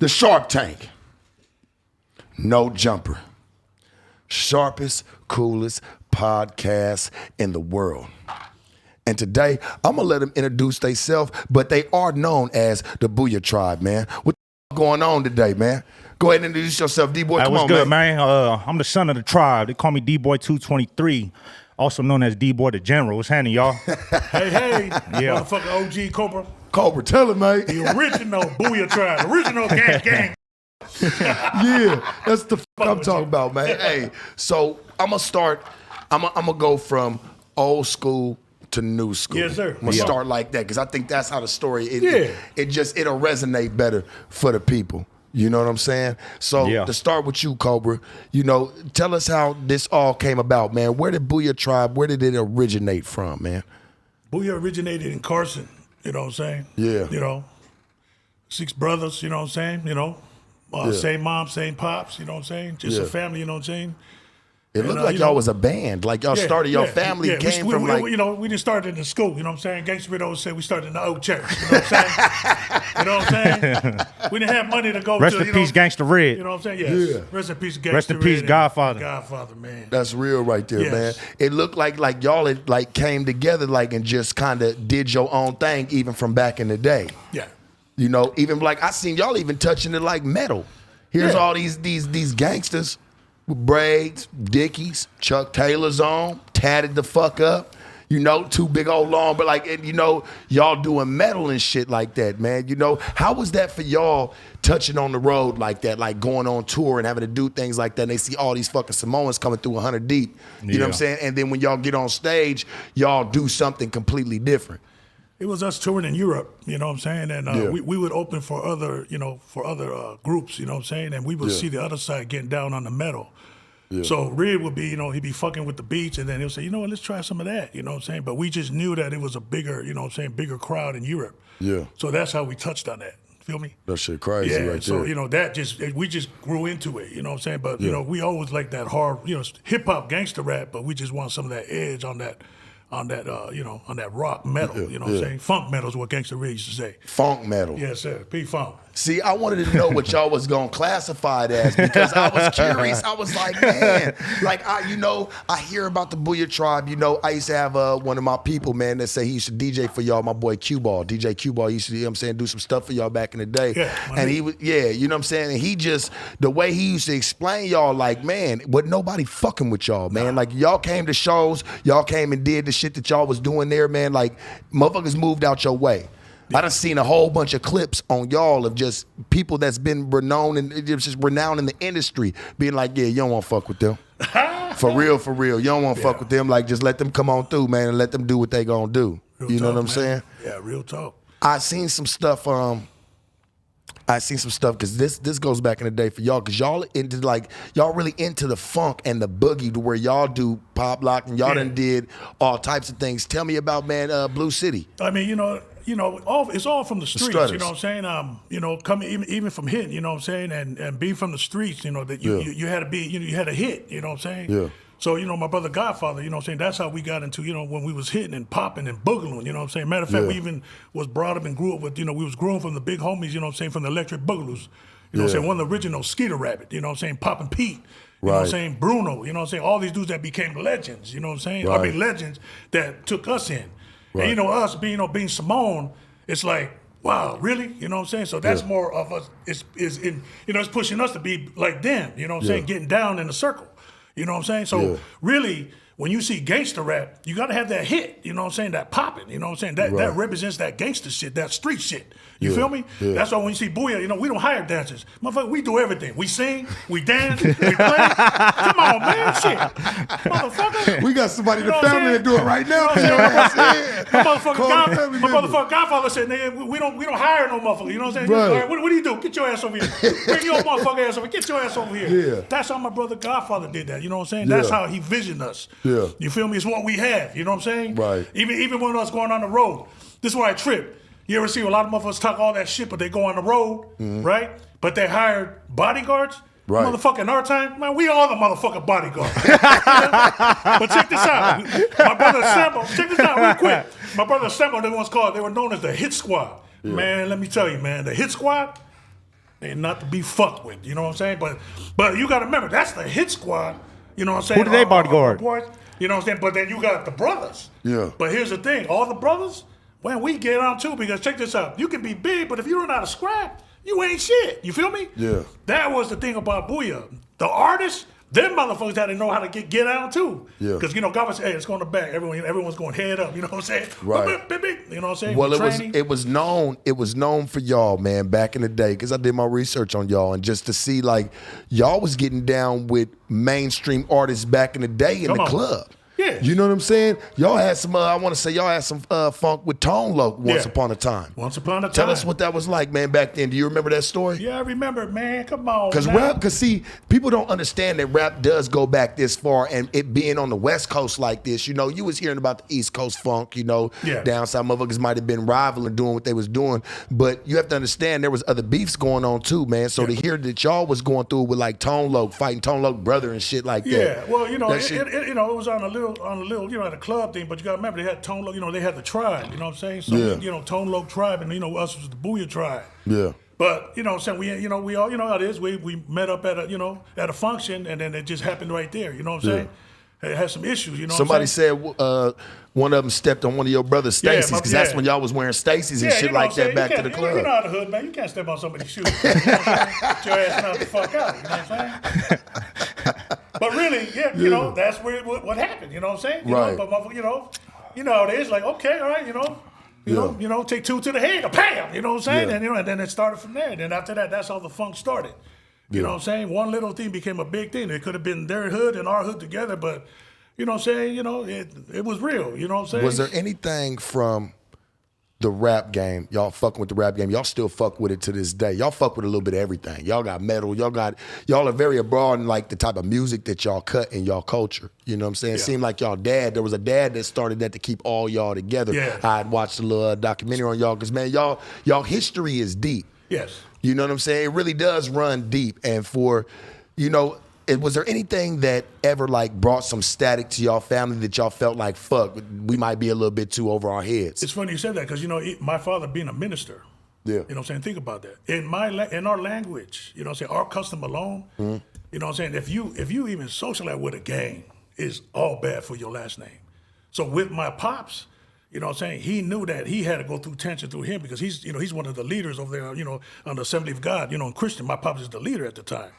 The Shark Tank. No jumper. Sharpest, coolest podcast in the world. And today, I'm going to let them introduce themselves, but they are known as the Boo-Yaa Tribe, man. What the going on today, man? Go ahead and introduce yourself, D-Boy. Hey, Come what's on, good, man. I'm the son of the tribe. They call me D-Boy 223, also known as D-Boy the General. What's happening, y'all? Hey, motherfucker OG Cobra. Cobra, tell him, man. The original Boo-Yaa Tribe, original gang. Yeah, that's the fuck I'm talking about, man. Hey, so I'm going to start, I'm going to go from old school to new school. Yes, sir. I'm going to start like that because I think that's how the story, it'll resonate better for the people. You know what I'm saying? So to start with you, Cobra, you know, tell us how this all came about, man. Where did Boo-Yaa Tribe, where did it originate from, man? Boo-Yaa originated in Carson, you know what I'm saying? Yeah. You know, 6 brothers, you know what I'm saying? You know, same mom, same pops, you know what I'm saying? Just a family, you know what I'm saying? It looked like y'all was a band. Like y'all started, your family came from like... You know, we didn't start in the school, you know what I'm saying? Gangsta Widows said we started in the old church, you know what I'm saying? You know what I'm saying? We didn't have money to go Rest to, in peace, Gangsta Red. You know what I'm saying? Yes. Yeah. Rest in peace, Gangsta Red. Rest in peace, Godfather. Godfather, man. That's real right there, man. It looked like y'all had like came together like and just kind of did your own thing even from back in the day. Yeah. You know, even like I seen y'all even touching it like metal. Here's all these gangsters with braids, Dickies, Chuck Taylors on, tatted the fuck up. You know, 2 big old long, but like, and, you know, y'all doing metal and shit like that, man. You know, how was that for y'all touching on the road like that, like going on tour and having to do things like that? And they see all these fucking Samoans coming through 100 deep. You know what I'm saying? And then when y'all get on stage, y'all do something completely different. It was us touring in Europe, you know what I'm saying? And we would open for other, groups, you know what I'm saying? And we would see the other side getting down on the metal. Yeah. So Red would be, you know, he'd be fucking with the beats and then he'll say, you know what, let's try some of that, you know what I'm saying? But we just knew that it was a bigger, you know what I'm saying, bigger crowd in Europe. Yeah. So that's how we touched on that. Feel me? That shit crazy right there. So, you know, we just grew into it, you know what I'm saying? But, you know, we always like that hard, you know, hip-hop gangster rap, but we just want some of that edge on that rock metal, you know what I'm saying? Funk metal is what Gangsta Red used to say. Funk metal. Yes, sir. P-Funk. See, I wanted to know what y'all was gonna classify it as because I was curious. I was like, man, like I hear about the Boo-Yaa Tribe. You know, I used to have one of my people, man, that say he used to DJ for y'all. My boy Q-Ball, DJ Q-Ball, used to, you know what I'm saying, do some stuff for y'all back in the day. Yeah, and he was, you know what I'm saying. And he just the way he used to explain y'all, like, man, what nobody fucking with y'all, man. Like y'all came to shows, y'all came and did the shit that y'all was doing there, man. Like motherfuckers moved out your way. I done seen a whole bunch of clips on y'all of just people that's been renowned and just renowned in the industry being like, yeah, you don't want to fuck with them. For real. You don't want to fuck with them. Like, just let them come on through, man, and let them do what they gonna do. Real you know talk, what I'm man. saying? Yeah, real talk. I seen some stuff because this goes back in the day for y'all because y'all really into the funk and the boogie to where y'all do pop lock and y'all done did all types of things. Tell me about, man, Blue City. I mean, it's all from the streets, you know what I'm saying? Coming even from hitting, you know what I'm saying? And being from the streets, you know, that you had to be, you had a hit, you know what I'm saying? Yeah. So, you know, my brother Godfather, you know what I'm saying? That's how we got into, you know, when we was hitting and popping and boogling, you know what I'm saying? Matter of fact, we even was brought up and grew up with, you know, we was growing from the big homies, you know what I'm saying, from the Electric Boogaloos. You know what I'm saying? One of the original Skeeter Rabbit, you know what I'm saying? Poppin' Pete. You know what I'm saying? Bruno, you know what I'm saying? All these dudes that became legends, you know what I'm saying? I mean, legends that took us in. And, you know, us being Simone, it's like, wow, really? You know what I'm saying? So that's more of us, it's pushing us to be like them, you know what I'm saying? Getting down in the circle. You know what I'm saying? So really, when you see gangster rap, you gotta have that hit, you know what I'm saying? That popping, you know what I'm saying? That represents that gangster shit, that street shit. You feel me? Yeah. That's why when you see Boo-Yaa, you know, we don't hire dancers. Motherfucker, we do everything. We sing, we dance, we play. Come on, man, shit. Motherfucker. We got somebody in the family that do it right now. You know what I'm saying? My motherfucker Godfather said, nigga, we don't hire no motherfucker. You know what I'm saying? Right. What do you do? Get your ass over here. Bring your motherfucker ass over here. Get your ass over here. Yeah. That's how my brother Godfather did that. You know what I'm saying? That's how he visioned us. Yeah. You feel me? It's what we have. You know what I'm saying? Right. Even when us going on the road, this is why I trip. You ever see a lot of motherfuckers talk all that shit, but they go on the road, right? But they hired bodyguards. Right. Motherfucker, in our time, man, we all the motherfucking bodyguards. But check this out. My brother Sambo, check this out real quick. My brother Sambo, they were known as the Hit Squad. Yeah. Man, let me tell you, man, the Hit Squad, and not to be fucked with. You know what I'm saying? But you got to remember, that's the hit squad. You know what I'm saying? Who did they bodyguard? Boys, you know what I'm saying? But then you got the brothers. Yeah. But here's the thing. All the brothers, when we get on too, because check this out. You can be big, but if you don't know how to scrap, you ain't shit. You feel me? Yeah. That was the thing about Boo-Yaa. The artists, them motherfuckers had to know how to get out too. Yeah. Because, you know, government said, hey, let's go in the back. Everyone's going head up. You know what I'm saying? Right. You know what I'm saying? Well, Training. it was known for y'all, man, back in the day, because I did my research on y'all, and just to see, like, y'all was getting down with mainstream artists back in the day in the club. Yeah. You know what I'm saying? Y'all had some, I want to say y'all had some funk with Tone Loc once upon a time. Once upon a time. Tell us what that was like, man, back then. Do you remember that story? Yeah, I remember, man. Come on. Because see, people don't understand that rap does go back this far, and it being on the West Coast like this, you know, you was hearing about the East Coast funk, you know, down south motherfuckers might have been rivaling doing what they was doing, but you have to understand there was other beefs going on too, man. So to hear that y'all was going through with like Tone Loc, fighting Tone Loc brother and shit like that. Yeah, well, you know, it was on a little, you know, at a club thing, but you got to remember they had Tone Loc, you know, they had the tribe, you know what I'm saying? So, you know, Tone Loc tribe, and, you know, us was the Boo-Yaa tribe. Yeah. But, you know what I'm saying, we all, you know how it is, we met up at a function, and then it just happened right there, you know what I'm saying? It had some issues, you know Somebody what I'm saying? said one of them stepped on one of your brother's Stacy's, because that's when y'all was wearing Stacy's and shit you know like that back to the club. You know how the hood, man. You can't step on somebody's shoes. You know what I'm saying? Get your ass knocked the fuck out, you know what I'm saying? But really, you know, that's where what happened, you know what I'm saying? You right. know, but, you know how it is, like, okay, all right, you know, take two to the head, or bam, you know what I'm saying? And, you know, and then it started from there. And then after that, that's how the funk started. You know what I'm saying? One little thing became a big thing. It could have been their hood and our hood together, but, you know what I'm saying? You know, it was real, you know what I'm saying? Was there anything from the rap game, y'all fucking with the rap game, y'all still fuck with it to this day? Y'all fuck with a little bit of everything. Y'all got metal, y'all are very abroad in like the type of music that y'all cut in y'all culture. You know what I'm saying? It seemed like y'all there was a dad that started that to keep all y'all together. Yeah. I'd watched a little documentary on y'all, because man, y'all history is deep. Yes. You know what I'm saying? It really does run deep. And for, you know, was there anything that ever like brought some static to y'all family that y'all felt like, fuck, we might be a little bit too over our heads? It's funny you said that, because, you know, my father being a minister, you know what I'm saying? Think about that. In our language, you know what I'm saying, our custom alone, you know what I'm saying, if you even socialize with a gang, it's all bad for your last name. So with my pops, you know what I'm saying, he knew that he had to go through tension through him, because he's one of the leaders over there, you know, on the Assembly of God, you know, in Christian. My pops is the leader at the time.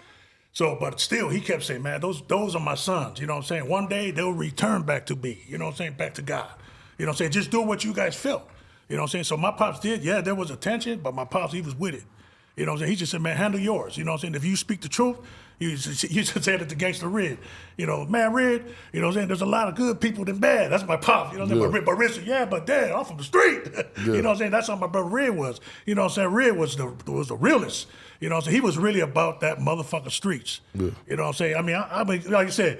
So, but still, he kept saying, man, those are my sons, you know what I'm saying? One day, they'll return back to me, you know what I'm saying, back to God. You know what I'm saying? Just do what you guys felt, you know what I'm saying? So my pops did, there was a tension, but my pops, he was with it. You know what I'm saying? He just said, man, handle yours, you know what I'm saying? If you speak the truth, you just said it to Gangsta Red. You know, man, Red, you know what I'm saying? There's a lot of good people than bad. That's my pops, you know what I'm saying? But Red said, but Dad, I'm from the street. You know what I'm saying? That's how my brother Red was. You know what I'm saying? Red was the realest. You know what I'm saying? He was really about that motherfucking streets. You know what I'm saying? I mean, like you said,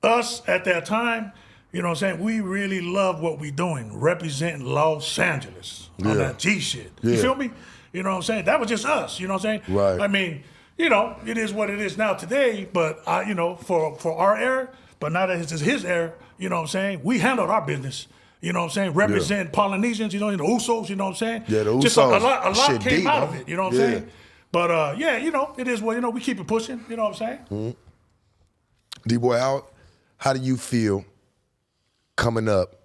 us at that time, you know what I'm saying, we really love what we doing, representing Los Angeles on that G shit. You feel me? You know what I'm saying? That was just us, you know what I'm saying? Right. I mean, you know, it is what it is now today, but, you know, for our era, but now that it's his era, you know what I'm saying, we handled our business. You know what I'm saying? Represent Polynesians, you know, the Usos, you know what I'm saying? Yeah, the Usos. Just a lot Shit came deep, out of it, you know what I'm saying? But, you know, it is what, you know, we keep it pushing, you know what I'm saying? D-Boy, how do you feel coming up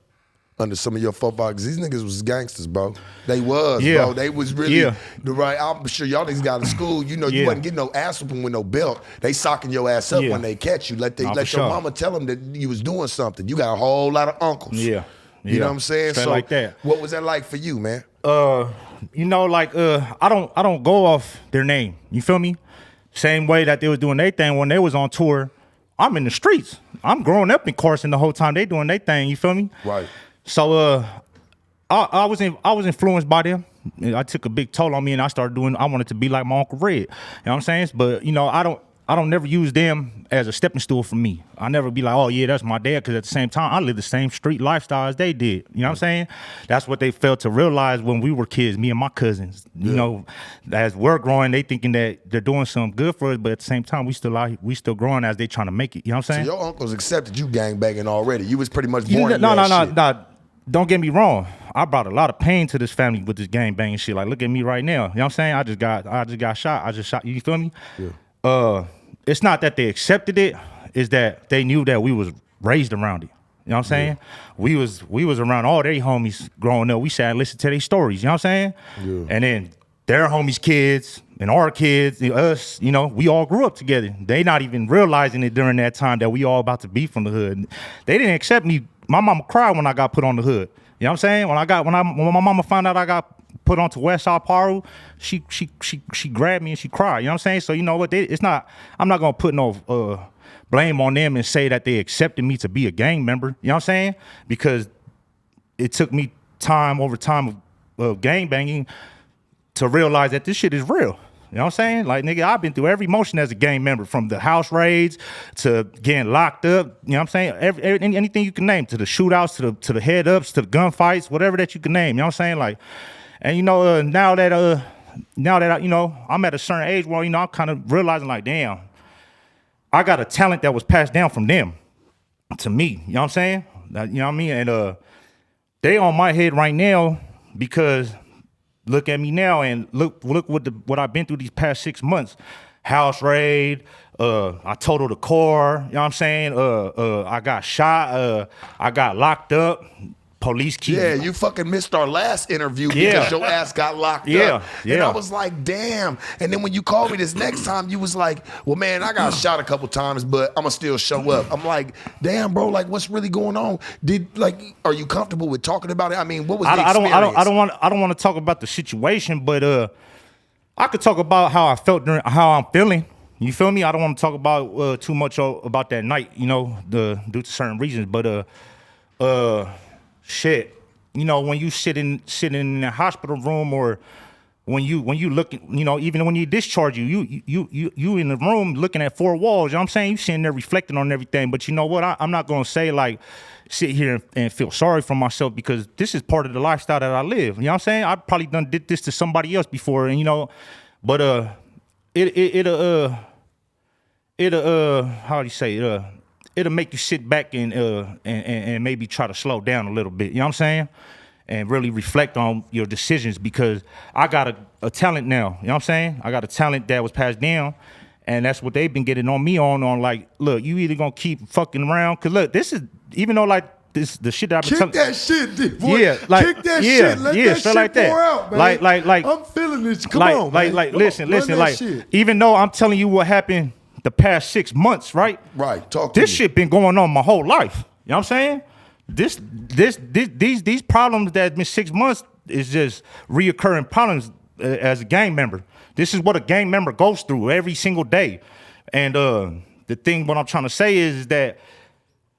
under some of your football? Because these niggas was gangsters, bro. They was, bro. They was really the right. I'm sure y'all niggas got to school. You know, you wasn't getting no ass whooping with no belt. They socking your ass up when they catch you. Let your mama tell them that you was doing something. You got a whole lot of uncles. You know what I'm saying? Straight like that. What was that like for you, man? You know, like I don't go off their name. You feel me? Same way that they was doing their thing when they was on tour. I'm in the streets. I'm growing up in Carson the whole time they doing their thing. You feel me? Right. So I was influenced by them. I took a big toll on me, and I wanted to be like my Uncle Red. You know what I'm saying? But you know, I don't never use them as a stepping stool for me. I never be like, oh yeah, that's my dad, because at the same time, I live the same street lifestyle as they did. You know what I'm saying? That's what they failed to realize when we were kids, me and my cousins. You know, as we're growing, they thinking that they're doing something good for us, but at the same time, we still growing as they trying to make it. You know what I'm saying? So your uncles accepted you gangbanging already. You was pretty much born in that shit. No. don't get me wrong. I brought a lot of pain to this family with this gang banging shit. Like, look at me right now. You know what I'm saying? I just got shot. I just shot. You feel me? Yeah. It's not that they accepted it. It's that they knew that we was raised around it. You know what I'm saying? Yeah. We was around all their homies growing up. We sat and listened to their stories. You know what I'm saying? Yeah. And then their homies' kids and our kids, us, you know, we all grew up together. They not even realizing it during that time that we all about to be from the hood. They didn't accept me. My mama cried when I got put on the hood. You know what I'm saying? When my mama found out I got put onto West Side Paru, she grabbed me and she cried. You know what I'm saying? So you know what? I'm not gonna put no blame on them and say that they accepted me to be a gang member. You know what I'm saying? Because it took me time over time of gang banging to realize that this shit is real. You know what I'm saying? Like, nigga, I've been through every motion as a gang member, from the house raids to getting locked up. You know what I'm saying? Anything you can name, to the shootouts, to the head ups, to the gunfights, whatever that you can name. You know what I'm saying? Like, and you know, now that you know, I'm at a certain age where, you know, I'm kind of realizing, like, damn, I got a talent that was passed down from them to me. You know what I'm saying? You know what I mean? And they on my head right now because look at me now and look what I've been through these past 6 months. House raid, I totaled a car, you know what I'm saying? I got shot, I got locked up. Police keep. Yeah, you fucking missed our last interview because your ass got locked up. And I was like, damn. And then when you called me this next time, you was like, well, man, I got shot a couple times, but I'm gonna still show up. I'm like, damn, bro, like, what's really going on? Are you comfortable with talking about it? I mean, what was the experience? I don't want to talk about the situation, but I could talk about how I felt how I'm feeling. You feel me? I don't want to talk about too much about that night, you know, due to certain reasons, but shit, you know, when you sitting in a hospital room, or when you look, you know, even when you discharge you in the room looking at four walls, you know what I'm saying? You sitting there reflecting on everything. But you know what? I'm not gonna say, like, sit here and feel sorry for myself, because this is part of the lifestyle that I live. You know what I'm saying? I probably did this to somebody else before, and you know, but how do you say, it'll make you sit back and maybe try to slow down a little bit. You know what I'm saying? And really reflect on your decisions, because I got a talent now. You know what I'm saying? I got a talent that was passed down, and that's what they've been getting on me on like, look, you either gonna keep fucking around, cause look, this is, even though like this the shit that I've been telling. Kick that shit, boy. Yeah, like, kick that shit. Let that shit like that. pour out, man. Like I'm feeling this. Come on, man. Listen, like, shit. even though I'm telling you what happened the past 6 months, right? Right. Talk to this me. shit been going on my whole life. You know what I'm saying? These problems that's been 6 months is just reoccurring problems as a gang member. This is what a gang member goes through every single day. And the thing, what I'm trying to say is that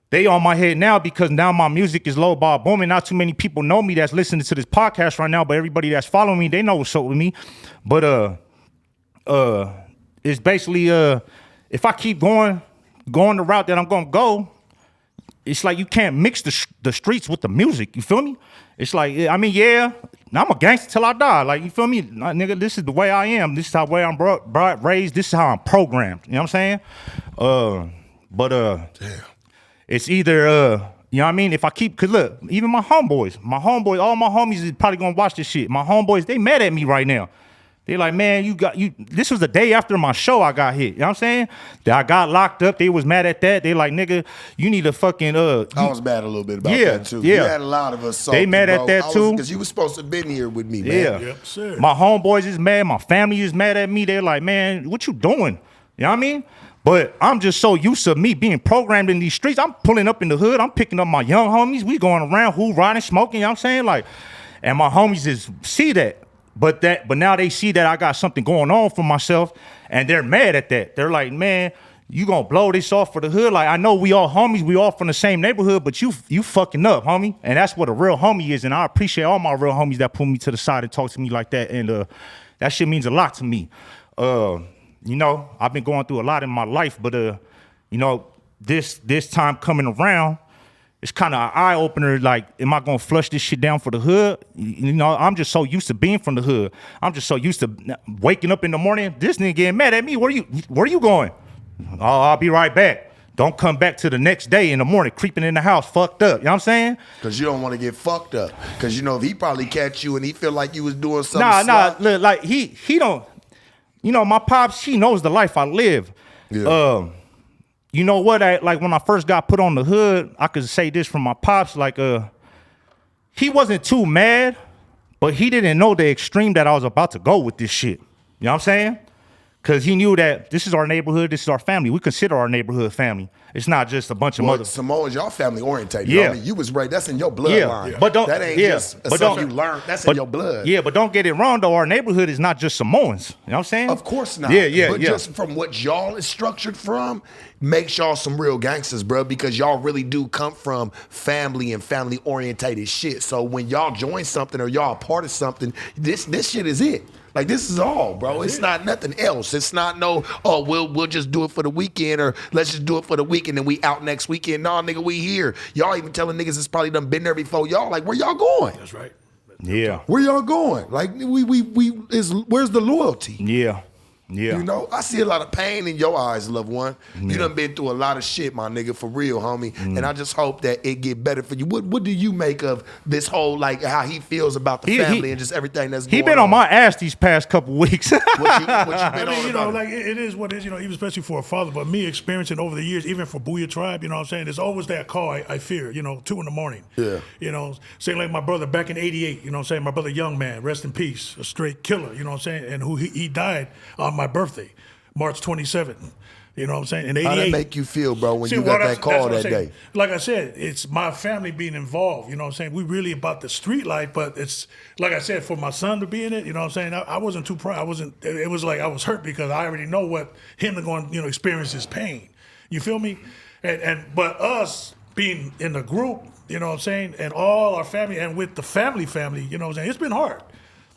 they on my head now, because now my music is low ball booming. Not too many people know me that's listening to this podcast right now, but everybody that's following me, they know what's up with me. But it's basically if I keep going the route that I'm gonna go, it's like you can't mix the streets with the music. You feel me? It's like, I mean, yeah, I'm a gangster till I die. Like, you feel me? Like, nigga, this is the way I am. This is how way I'm raised. This is how I'm programmed. You know what I'm saying? Damn. It's either, you know what I mean? If I keep, cause look, even my homeboys, all my homies is probably gonna watch this shit. My homeboys, they mad at me right now. They like, man, this was the day after my show I got hit. You know what I'm saying? That I got locked up. They was mad at that. They like, nigga, you need to fucking I was mad a little bit about that too. Yeah. You had a lot of us salty, they mad bro. at that too. Because you was supposed to have been here with me, man. Yeah. Yep, sir. My homeboys is mad. My family is mad at me. They're like, man, what you doing? You know what I mean? But I'm just so used to me being programmed in these streets. I'm pulling up in the hood. I'm picking up my young homies. We going around, riding, smoking. You know what I'm saying? Like, and my homies see that. But now they see that I got something going on for myself, and they're mad at that. They're like, man, you gonna blow this off for the hood? Like, I know we all homies, we all from the same neighborhood, but you fucking up, homie. And that's what a real homie is. And I appreciate all my real homies that pull me to the side and talk to me like that. And that shit means a lot to me. You know, I've been going through a lot in my life, but you know, this time coming around, it's kind of an eye opener. Like, am I gonna flush this shit down for the hood? You know, I'm just so used to being from the hood. I'm just so used to waking up in the morning. This nigga getting mad at me. Where you going? Oh, I'll be right back. don't come back to the next day in the morning creeping in the house fucked up. You know what I'm saying? Because you don't want to get fucked up. Because you know if he probably catch you and he feel like you was doing something. Nah. Look, like he don't. You know, my pops, he knows the life I live. Yeah. You know what? Like when I first got put on the hood, I could say this from my pops. Like he wasn't too mad, but he didn't know the extreme that I was about to go with this shit. You know what I'm saying? Because he knew that this is our neighborhood, this is our family. We consider our neighborhood family. It's not just a bunch of mother. Samoans, y'all family orientated. Yeah. I mean, you was right. That's in your bloodline. Yeah. But don't, that ain't yeah. just but something you learned. That's in your blood. Yeah, but don't get it wrong though. Our neighborhood is not just Samoans. You know what I'm saying? Of course not. Yeah. But just from what y'all is structured from, makes y'all some real gangsters, bro, because y'all really do come from family and family orientated shit. So when y'all join something or y'all a part of something, this shit is it. Like this is all, bro. It's not nothing else. It's not no, oh, we'll just do it for the weekend or let's just do it for the weekend and we out next weekend. Nah, nigga, we here. Y'all even telling niggas it's probably done been there before y'all. Like, where y'all going? That's right. Yeah. Where y'all going? Like, where's the loyalty? Yeah. You know, I see a lot of pain in your eyes, loved one. You done been through a lot of shit, my nigga, for real, homie. And I just hope that it get better for you. What do you make of this whole, like, how he feels about the family and just everything that's going on? He been on my ass these past couple weeks. What you been on You know, about like it is what it is, you know, even especially for a father, but me experiencing over the years, even for Boo-Yaa T.R.I.B.E, you know what I'm saying? There's always that call I fear, you know, 2 a.m. Yeah. You know, saying like my brother back in 88, you know what I'm saying? My brother Young Man, rest in peace, a straight killer, you know what I'm saying? And who he died on my birthday, March 27th. You know what I'm saying? In 88. How that make you feel, bro, when you got that call that day? Like I said, it's my family being involved. You know what I'm saying? We really about the street life, but it's, like I said, for my son to be in it, you know what I'm saying? I wasn't too proud. It was like I was hurt because I already know what him to go and, you know, experience his pain. You feel me? But us being in the group, you know what I'm saying? And all our family and with the family, you know what I'm saying? It's been hard.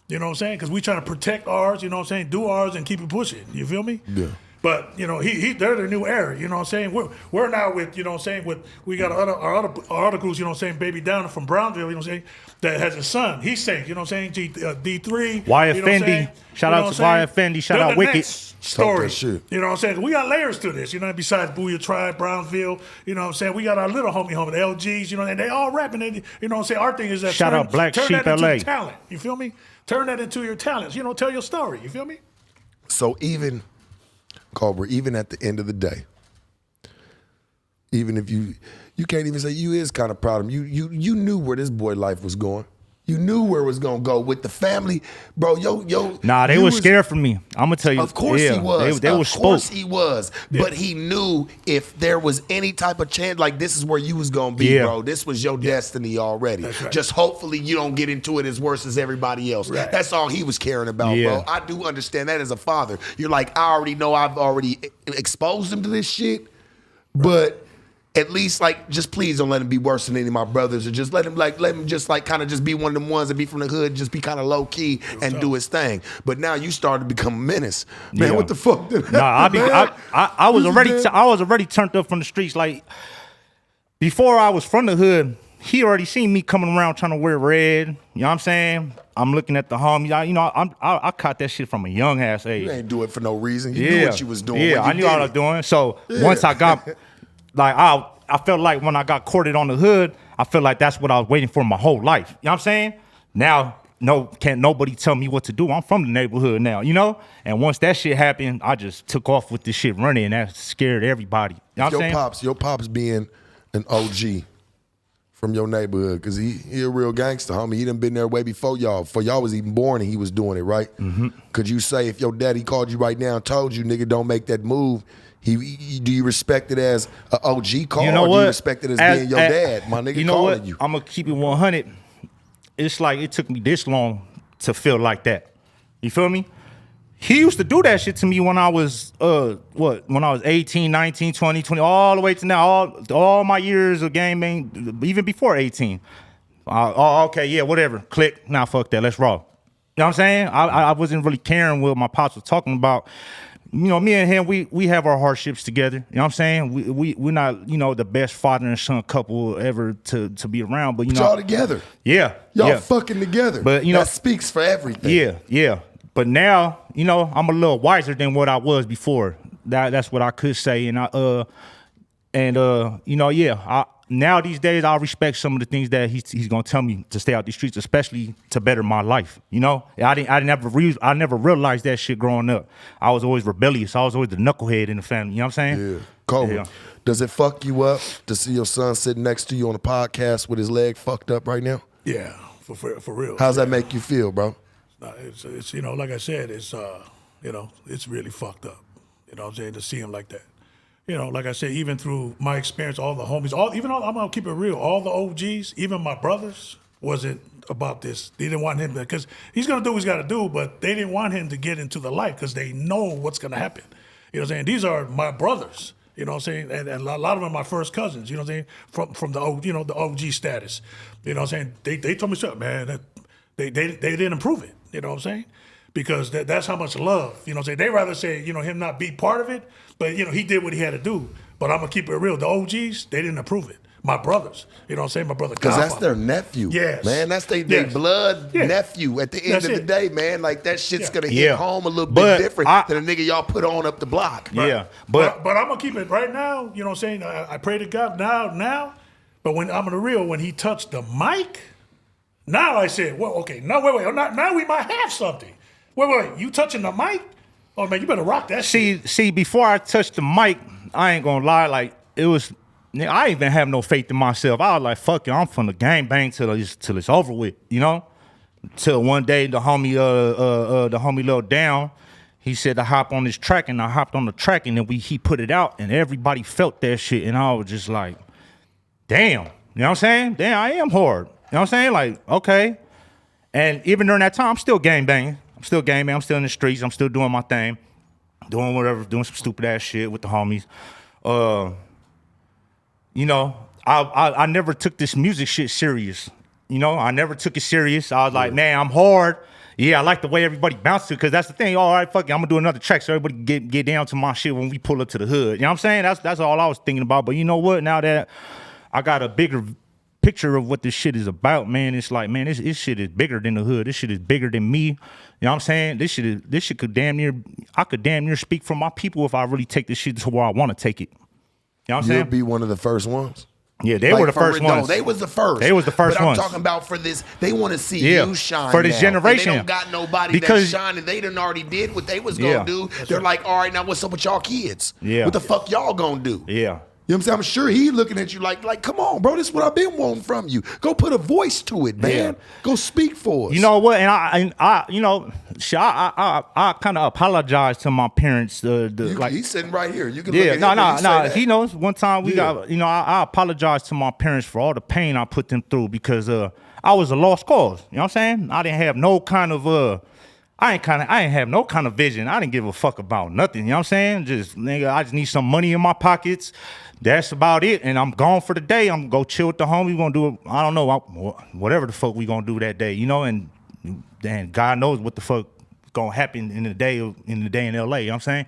You know what I'm saying? Because we trying to protect ours, you know what I'm saying? Do ours and keep it pushing. You feel me? Yeah. But, you know, they're the new era, you know what I'm saying? We're now with, you know what I'm saying, we got our other groups, you know what I'm saying, Baby Down from Brownsville, you know what I'm saying, that has a son. He's saying, you know what I'm saying, D3. Wyatt you know Fendi. Shout out to Wyatt Fendi. Shout out Wicked. Story. Shit. You know what I'm saying? We got layers to this, you know, besides Boo-Yaa T.R.I.B.E, Brownsville, you know what I'm saying? We got our little homie, the LGs, you know, and they all rapping. And, you know what I'm saying? Our thing is that Shout out Black turn Sheep that into LA. your talent. You feel me? Turn that into your talents. You know, tell your story. You feel me? So even, Cobra, even at the end of the day, even if you can't even say you is kind of proud of him. You knew where this boy life was going. You knew where it was gonna go with the family, bro. Nah, they was scared for me. I'm gonna tell you. Of course he was. Of course he was. But he knew if there was any type of chance, like this is where you was gonna be, bro. This was your destiny already. That's right. Just hopefully you don't get into it as worse as everybody else. Right. That's all he was caring about, bro. I do understand that as a father. You're like, I already know I've already exposed him to this shit, but at least, like, just please don't let him be worse than any of my brothers, or just let him just like kind of just be one of them ones that be from the hood, just be kind of low key and do his thing. But now you started to become a menace, man. What the fuck? I was already turned up from the streets. Like before I was from the hood, he already seen me coming around trying to wear red. You know what I'm saying? I'm looking at the homies. I caught that shit from a young ass age. You ain't do it for no reason. You knew what you was doing. Yeah, I knew what I was doing. So once I got. Like I felt like when I got courted on the hood, I felt like that's what I was waiting for my whole life. You know what I'm saying? Now, can't nobody tell me what to do. I'm from the neighborhood now, you know? And once that shit happened, I just took off with this shit running, and that scared everybody. You know what I'm saying? Your pops being an OG from your neighborhood, because he a real gangster, homie. He done been there way before y'all. Before y'all was even born and he was doing it, right? Mm-hmm. Could you say if your daddy called you right now and told you, nigga, don't make that move, do you respect it as an OG call, you know or what? Do you respect it as being your dad, my nigga, you know calling what? you? I'm going to keep it 100. It's like it took me this long to feel like that. You feel me? He used to do that shit to me when I was, when I was 18, 19, 20, all the way to now, all my years of gaming, even before 18. Okay, yeah, whatever. Click. Nah, fuck that. Let's roll. You know what I'm saying? I wasn't really caring what my pops was talking about. You know, me and him, we have our hardships together. You know what I'm saying? We're not, you know, the best father and son couple ever to be around, but you know, y'all together. Yeah. Y'all fucking together. But you know, that speaks for everything. Yeah. But now, you know, I'm a little wiser than what I was before. That's what I could say. And And you know, yeah, now these days I respect some of the things that he's gonna tell me to stay out these streets, especially to better my life. You know, I never realized that shit growing up. I was always rebellious. I was always the knucklehead in the family. You know what I'm saying? Yeah. Coleman, Yeah. does it fuck you up to see your son sitting next to you on a podcast with his leg fucked up right now? Yeah, for real. How's that make you feel, bro? It's you know, like I said, it's you know, it's really fucked up. You know what I'm saying, to see him like that. You know, like I said, even through my experience, all the homies, I'm gonna keep it real, all the OGs, even my brothers, wasn't about this. They didn't want him to, because he's gonna do what he's gotta do, but they didn't want him to get into the light because they know what's gonna happen. You know what I'm saying? These are my brothers. You know what I'm saying? And a lot of them are my first cousins, you know what I'm saying? From the you know, the OG status. You know what I'm saying? They told me something, man, that they didn't improve it. You know what I'm saying? Because that's how much love, you know what I'm saying? They rather say, you know, him not be part of it, but, you know, he did what he had to do. But I'm going to keep it real. The OGs, they didn't approve it. My brothers, you know what I'm saying? My brother Because that's Godfather. their nephew. Yes. Man, that's their Yes. blood Yeah. nephew at the end That's of the it. day, man. Like, that shit's Yeah. going to Yeah. hit home a little But bit different than a nigga y'all put on up the block. Yeah, but But I'm going to keep it right now, you know what I'm saying? I pray to God now. But when I'm in the real, when he touched the mic, now I said, well, okay, no, wait, now we might have something. Wait, you touching the mic? Oh, man, you better rock that shit. see, before I touched the mic, I ain't gonna lie, like it was. Nigga, I ain't even have no faith in myself. I was like, fuck it, I'm from the gang bang till it's over with, you know. Till one day the homie Lil Down, he said to hop on this track, and I hopped on the track, and then he put it out, and everybody felt that shit, and I was just like, damn, you know what I'm saying? Damn, I am hard. You know what I'm saying? Like, okay. And even during that time, I'm still gang banging. I'm still gang banging. I'm still in the streets. I'm still doing my thing, doing whatever, doing some stupid ass shit with the homies. You know, I never took this music shit serious. You know, I never took it serious. I was like, man, I'm hard. Yeah, I like the way everybody bounces because that's the thing. All right, fuck it, I'm gonna do another track so everybody get down to my shit when we pull up to the hood. You know what I'm saying? That's all I was thinking about. But you know what? Now that I got a bigger picture of what this shit is about, man, it's like, man, this shit is bigger than the hood. This shit is bigger than me. You know what I'm saying? This shit could damn near speak for my people if I really take this shit to where I want to take it. You know what I'm You'll saying? be one of the first ones. Yeah, they were the first ones. No, they was the first. They was the first but ones. I'm talking about for this. They want to see Yeah, you shine for this now. generation. And they don't got nobody Because- that's shining. They done already did what they was gonna Yeah. do. They're like, all right, now what's up with y'all kids? Yeah. What the fuck y'all gonna do? Yeah. You know what I'm saying? I'm sure he looking at you like, come on, bro. This is what I've been wanting from you. Go put a voice to it, man. Yeah. Go speak for us. You know what? And I you know, I kind of apologize to my parents. He's sitting right here. You can look Yeah, at him when you say no. that. He knows. One time we Yeah. got, you know, I apologize to my parents for all the pain I put them through because I was a lost cause. You know what I'm saying? I didn't have no kind of I ain't have no kind of vision. I didn't give a fuck about nothing. You know what I'm saying? Just nigga, I just need some money in my pockets. That's about it. And I'm gone for the day. I'm gonna go chill with the homie. We gonna do I don't know, whatever the fuck we gonna do that day. You know, and God knows what the fuck gonna happen in the day in LA. You know what I'm saying?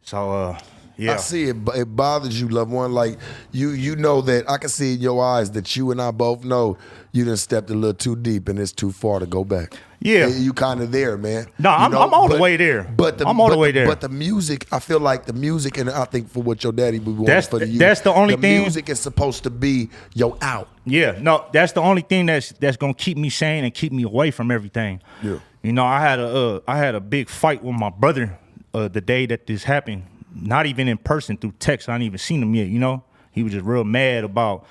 So yeah. I see it. It bothers you, loved one. Like you know that I can see in your eyes that you and I both know you done stepped a little too deep and it's too far to go back. Yeah. You kind of there, man. No, You I'm all the way there. I'm all the way there. But the music, I feel like the music, and I think for what your daddy be wanting That's for the youth, that's the only thing. The music is supposed to be your out. Yeah, no, that's the only thing that's gonna keep me sane and keep me away from everything. Yeah. You know, I had a big fight with my brother the day that this happened. Not even in person, through text. I hadn't even seen him yet. You know, he was just real mad about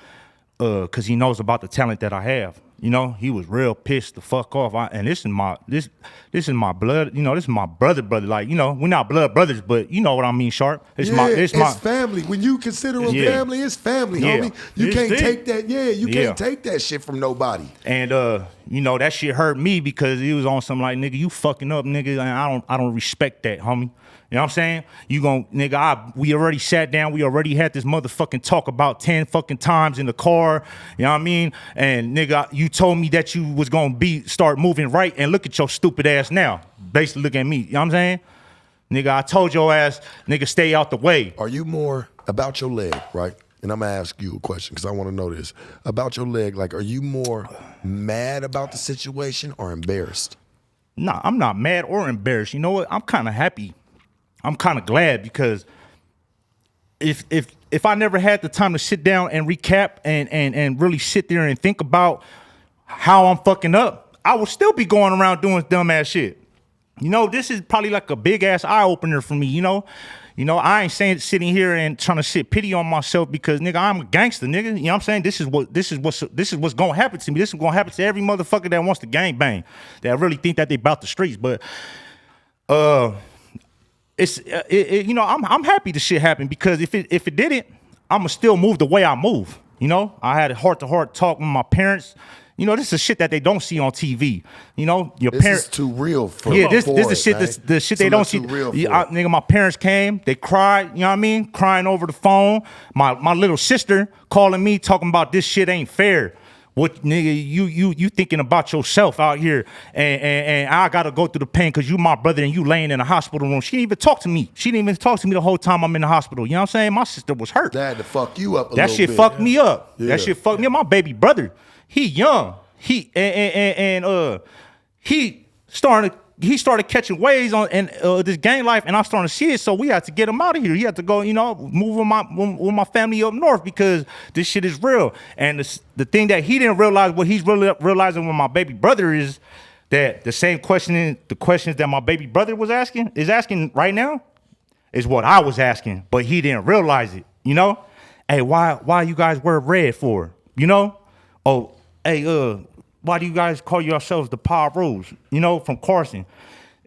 because he knows about the talent that I have. You know, he was real pissed the fuck off. And this is my blood. You know, this is my brother. Like, you know, we're not blood brothers, but you know what I mean, Sharp. It's it's family. When you consider them Yeah. family, it's family, Yeah. homie. You It's can't deep. take that. Yeah, you Yeah. can't take that shit from nobody. And you know, that shit hurt me because he was on some like, nigga, you fucking up, nigga, and I don't respect that, homie. You know what I'm saying? You gon' nigga, we already sat down, we already had this motherfucking talk about 10 fucking times in the car. You know what I mean? And nigga, you told me that you was gonna start moving right, and look at your stupid ass now. Basically look at me. You know what I'm saying? Nigga, I told your ass, nigga, stay out the way. Are you more about your leg, right? And I'm gonna ask you a question because I want to know this about your leg. Like, are you more mad about the situation or embarrassed? Nah, I'm not mad or embarrassed. You know what? I'm kind of happy. I'm kind of glad because if if I never had the time to sit down and recap and really sit there and think about how I'm fucking up, I would still be going around doing dumbass shit. You know, this is probably like a big ass eye opener for me. You know, I ain't saying sitting here and trying to sit pity on myself because nigga, I'm a gangster, nigga. You know what I'm saying? This is what's gonna happen to me. This is gonna happen to every motherfucker that wants to gang bang, that really think that they about the streets. But you know, I'm happy the shit happened because if it didn't, I'ma still move the way I move. You know, I had a heart-to-heart talk with my parents. You know, this is shit that they don't see on TV. You know, your parents. This is too real for this is shit. The shit they don't see. Nigga, my parents came. They cried. You know what I mean? Crying over the phone. My little sister calling me, talking about this shit ain't fair. What nigga, you thinking about yourself out here, and I gotta go through the pain because you my brother and you laying in a hospital room. She didn't even talk to me. She didn't even talk to me the whole time I'm in the hospital. You know what I'm saying? My sister was hurt. That had to fuck you up a that little shit bit. fucked me up. Yeah. That shit fucked me up. My baby brother, he young. He started catching waves on this gang life, and I'm starting to see it. So we had to get him out of here. He had to go, you know, move with my family up north because this shit is real. And the thing that he didn't realize, what he's really realizing with my baby brother is that the same questions that my baby brother is asking right now is what I was asking, but he didn't realize it. You know, hey, why you guys wear red for? You know, oh, hey, why do you guys call yourselves the Power Rose? You know, from Carson.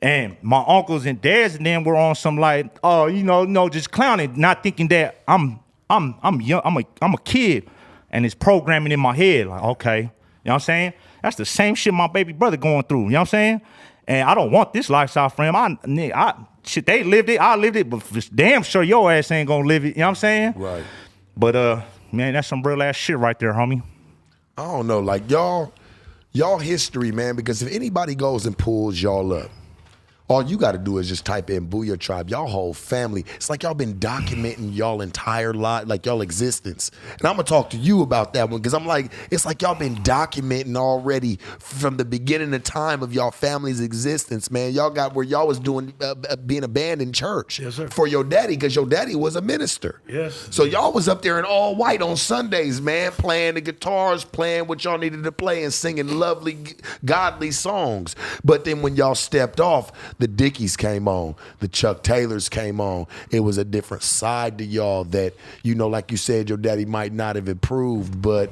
And my uncles and dads and them were on some like, oh, you know, no, just clowning, not thinking that I'm young, I'm a kid, and it's programming in my head. Like, okay, you know what I'm saying? That's the same shit my baby brother going through. You know what I'm saying? And I don't want this lifestyle for him. Shit, they lived it, I lived it, but damn sure your ass ain't gonna live it. You know what I'm saying? Right. But man, that's some real ass shit right there, homie. I don't know, like y'all history, man, because if anybody goes and pulls y'all up, all you got to do is just type in Boo-Yaa Tribe. Y'all whole family. It's like y'all been documenting y'all entire life, like y'all existence. And I'm going to talk to you about that one because I'm like, it's like y'all been documenting already from the beginning of time of y'all family's existence, man. Y'all got where y'all was doing, being a band in church. Yes, sir. For your daddy because your daddy was a minister. Yes. So y'all was up there in all white on Sundays, man, playing the guitars, playing what y'all needed to play and singing lovely, godly songs. But then when y'all stepped off, the Dickies came on, the Chuck Taylors came on. It was a different side to y'all that, you know, like you said, your daddy might not have improved, but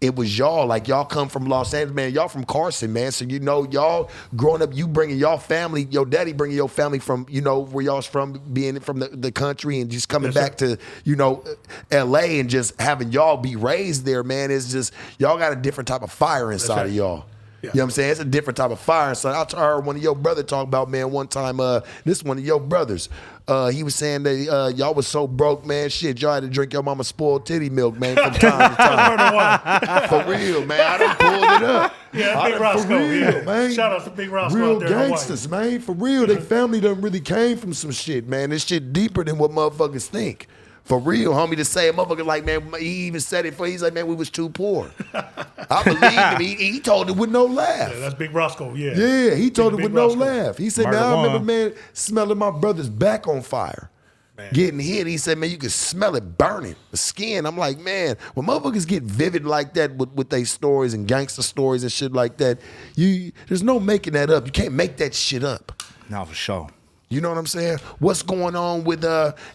it was y'all. Like, y'all come from Los Angeles, man. Y'all from Carson, man. So, you know, y'all growing up, you bringing y'all family, your daddy bringing your family from, you know, where y'all's from, being from the country and just coming back to, you know, L.A. and just having y'all be raised there, man. It's just, y'all got a different type of fire inside of y'all. Yeah. You know what I'm saying? It's a different type of fire. So I heard one of your brother talk about, man, one time, this is one of your brothers. He was saying that y'all was so broke, man, shit, y'all had to drink your mama's spoiled titty milk, man, from time to time. For real, man. I done pulled it up. Yeah, Big Roscoe. For real, man. Shout out to Big Roscoe real out there in gangsters, man. For real, they family done really came from some shit, man. This shit deeper than what motherfuckers think. For real, homie, to say a motherfucker like, man, he even said it for, he's like, man, we was too poor. I believed him. He told it with no laugh. Yeah, that's Big Roscoe, yeah. Yeah, he told it Big with no Roscoe. laugh. He said, man, I remember, man, smelling my brother's back on fire. Man. Getting hit. He said, man, you could smell it burning, the skin. I'm like, man, when motherfuckers get vivid like that with their stories and gangster stories and shit like that, there's no making that up. You can't make that shit up. No, for sure. You know what I'm saying? What's going on with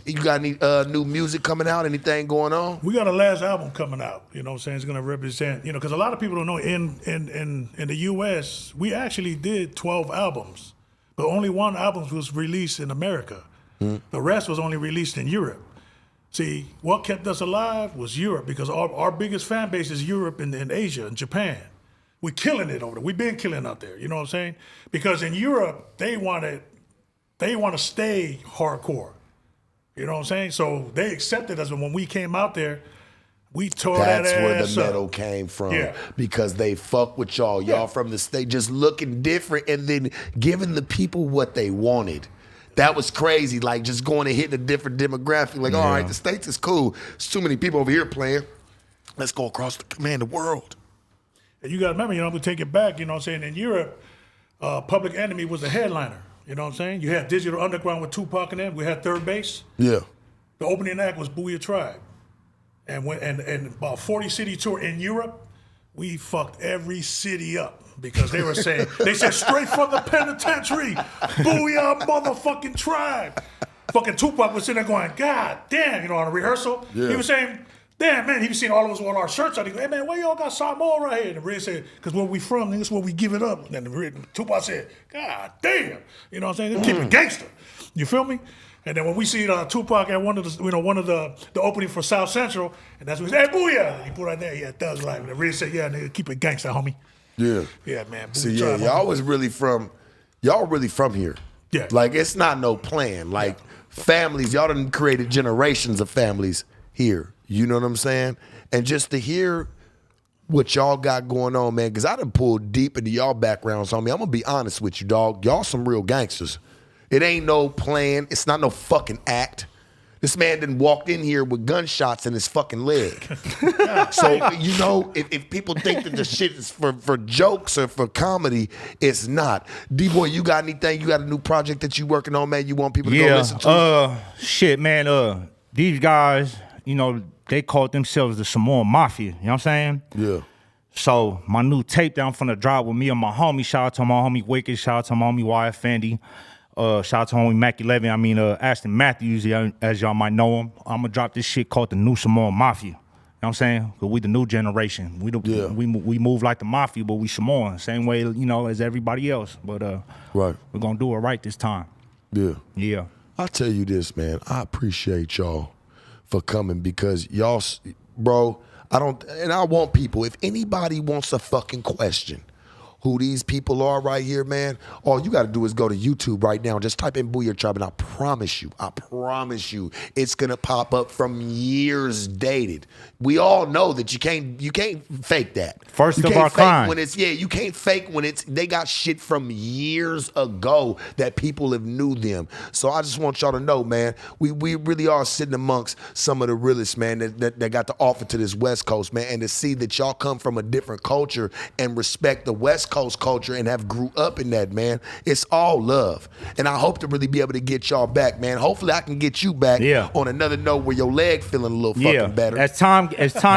you got any new music coming out? Anything going on? We got a last album coming out. You know what I'm saying? It's gonna represent, you know, because a lot of people don't know in the US, we actually did 12 albums, but only one album was released in America. The rest was only released in Europe. See, what kept us alive was Europe, because our biggest fan base is Europe and Asia and Japan. We're killing it over there. We've been killing out there. You know what I'm saying? Because in Europe, they want to stay hardcore. You know what I'm saying? So they accepted us, and when we came out there, we tore that ass up. That's where the metal came from, because they fuck with y'all. Y'all from the state just looking different and then giving the people what they wanted. That was crazy, like just going and hitting a different demographic. Like, all right, the States is cool. There's too many people over here playing. Let's go across the command the world. And you got to remember, you know, we take it back, you know what I'm saying? In Europe, Public Enemy was the headliner. You know what I'm saying? You had Digital Underground with Tupac and them. We had Third Base. Yeah. The opening act was Boo-Yaa T.R.I.B.E. And about 40 city tour in Europe, we fucked every city up because they were saying, they said straight from the penitentiary, Boo-Yaa motherfucking T.R.I.B.E. Fucking Tupac was sitting there going, God damn, you know, on a rehearsal. Yeah. He was saying, damn, man, he was seeing all of us with our shirts on. He goes, hey, man, why y'all got Samoa right here? And the Red said, because where we from, nigga, that's where we give it up. And then Tupac said, God damn. You know what I'm saying? Keep it gangster. You feel me? And then when we see Tupac at one of the opening for South Central, and that's when he said, hey, Boo-Yaa. He put right there, yeah, Thug Life. And the Red said, yeah, nigga, keep it gangster, homie. Yeah. Yeah, man. See, yeah, y'all really from here. Yeah. Like, it's not no plan. Like, families, y'all done created generations of families here. You know what I'm saying? And just to hear what y'all got going on, man, because I done pulled deep into y'all backgrounds on me. I'm going to be honest with you, dog. Y'all some real gangsters. It ain't no plan. It's not no fucking act. This man done walked in here with gunshots in his fucking leg. So, you know, if people think that the shit is for jokes or for comedy, it's not. D-Boy, you got anything? You got a new project that you working on, man, you want people to go listen to? Shit, man. These guys, you know, they called themselves the Samoan Mafia. You know what I'm saying? Yeah. So my new tape that I'm finna drop with me and my homie, shout out to my homie Wicked, shout out to my homie YF Fendi. Shout out to homie Mac 11. Ashton Matthews, as y'all might know him. I'm gonna drop this shit called the New Samoan Mafia. You know what I'm saying? Cause we the new generation. We move like the mafia, but we Samoan. Same way, you know, as everybody else. But right. We're gonna do it right this time. Yeah. Yeah. I'll tell you this, man. I appreciate y'all for coming because y'all, bro, I want people, if anybody wants a fucking question who these people are right here, man, all you got to do is go to YouTube right now. Just type in Boo-Yaa T.R.I.B.E. and I promise you, it's going to pop up from years dated. We all know that you can't fake that. First of our kind. You can't fake when they got shit from years ago that people have knew them. So I just want y'all to know, man, we really are sitting amongst some of the realest, man, that got to offer to this West Coast, man, and to see that y'all come from a different culture and respect the West Coast culture and have grew up in that, man. It's all love. And I hope to really be able to get y'all back, man. Hopefully I can get you back on another note where your leg feeling a little fucking better. As time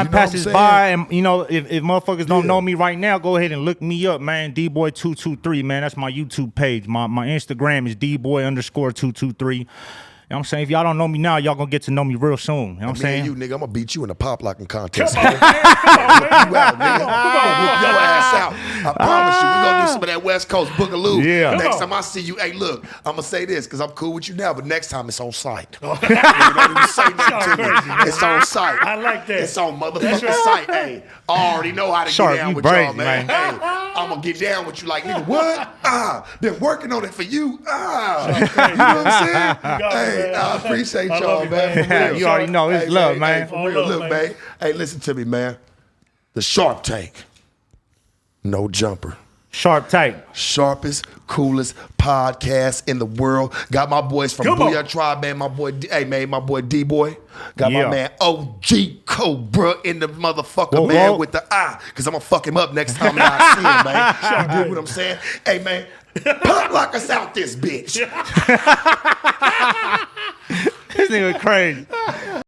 passes by, and you know, if motherfuckers don't know me right now, go ahead and look me up, man. D-Boy223, man. That's my YouTube page. My Instagram is D-Boy_223. You know what I'm saying? If y'all don't know me now, y'all gonna get to know me real soon. You know what I'm saying? You, nigga, I'm gonna beat you in a pop locking contest. Come on, man. Come on, man. You out, nigga. Whoop your ass out. I promise you, we're gonna do some of that West Coast boogaloo. Yeah. Next time I see you, hey, look, I'm gonna say this because I'm cool with you now, but next time it's on site. You don't even say nothing to me. It's on site. I like that. It's on motherfucking site. Hey, I already know how to get down with y'all, man. Hey, I'm gonna get down with you like, nigga, what? Been working on it for you. You know what I'm saying? Hey, I appreciate y'all, man. For real. You already know it's love, man. For real. Look, man. Hey, listen to me, man. The Sharp Tank. No jumper. Sharp Tank. Sharpest, coolest podcast in the world. Got my boys from Boo-Yaa T.R.I.B.E, man. My boy D-Boy. Got my man OG Cobra in the motherfucker, man, with the eye. Because I'm going to fuck him up next time I see him, man. You dig what I'm saying? Hey, man. Pop lock us out this bitch. This nigga crazy.